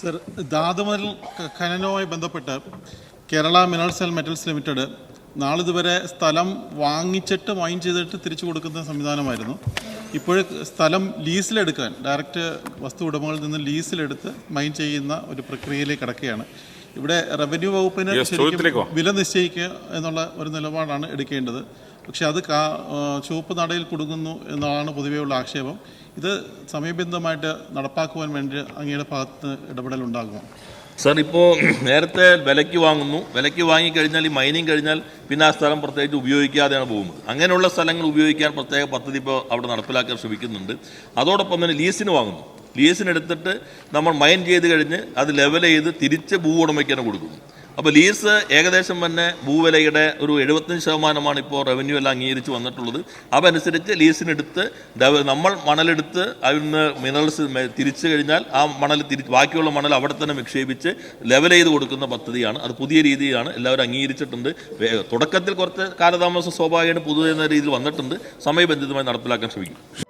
Sir, ധാതുമൽ ഖനനവുമായി ബന്ധപ്പെട്ട് Kerala minerals and metals limited നാളിതുവരെ സ്ഥലം വാങ്ങിച്ചിട്ട് മൈൻ ചെയ്തിട്ട് തിരിച്ചു കൊടുക്കുന്ന സംവിധാനമായിരുന്നു. ഇപ്പോൾ സ്ഥലം ലീസിലെടുക്കാൻ ഡയറക്റ്റ് വസ്തു ഉടമകളിൽ നിന്ന് ലീസിലെടുത്ത് മൈൻ ചെയ്യുന്ന ഒരു പ്രക്രിയയിലേക്ക് കടക്കുകയാണ്. ഇവിടെ റവന്യൂ വകുപ്പിന് വില നിശ്ചയിക്കുക എന്നുള്ള ഒരു നിലപാടാണ് എടുക്കേണ്ടത്. പക്ഷെ അത് ചുവപ്പ് നടയിൽ കൊടുക്കുന്നു എന്നതാണ് പൊതുവെയുള്ള ആക്ഷേപം. ഇത് സമയബന്ധിതമായിട്ട് നടപ്പാക്കുവാൻ വേണ്ടി അങ്ങയുടെ ഭാഗത്ത് ഇടപെടലുണ്ടാകുമോ? സർ, ഇപ്പോൾ നേരത്തെ വിലയ്ക്ക് വാങ്ങുന്നു, വിലയ്ക്ക് വാങ്ങിക്കഴിഞ്ഞാൽ ഈ മൈനിങ് കഴിഞ്ഞാൽ പിന്നെ ആ സ്ഥലം പ്രത്യേകിച്ച് ഉപയോഗിക്കാതെയാണ് പോകുന്നത്. അങ്ങനെയുള്ള സ്ഥലങ്ങൾ ഉപയോഗിക്കാൻ പ്രത്യേക പദ്ധതി ഇപ്പോൾ അവിടെ നടപ്പിലാക്കാൻ ശ്രമിക്കുന്നുണ്ട്. അതോടൊപ്പം തന്നെ ലീസിന് വാങ്ങുന്നു. ലീസിനെടുത്തിട്ട് നമ്മൾ മൈൻ ചെയ്ത് കഴിഞ്ഞ് അത് ലെവൽ ചെയ്ത് തിരിച്ച് ഭൂ ഉടമയ്ക്ക് തന്നെ കൊടുക്കുന്നു. അപ്പോൾ ലീസ് ഏകദേശം തന്നെ ഭൂവിലയുടെ ഒരു 75% ഇപ്പോൾ റവന്യൂ എല്ലാം അംഗീകരിച്ച് വന്നിട്ടുള്ളത്. അതനുസരിച്ച് ലീസിനെടുത്ത് നമ്മൾ മണലെടുത്ത് അതിന് മിനറൽസ് തിരിച്ചു കഴിഞ്ഞാൽ ആ മണൽ ബാക്കിയുള്ള മണൽ അവിടെ തന്നെ നിക്ഷേപിച്ച് ലെവൽ ചെയ്ത് കൊടുക്കുന്ന പദ്ധതിയാണ്. അത് പുതിയ രീതിയാണ്, എല്ലാവരും അംഗീകരിച്ചിട്ടുണ്ട്. തുടക്കത്തിൽ കുറച്ച് കാലതാമസം സ്വാഭാവികമായിട്ട് പുതുതെന്ന രീതിയിൽ വന്നിട്ടുണ്ട്. സമയബന്ധിതമായി നടപ്പിലാക്കാൻ ശ്രമിക്കും.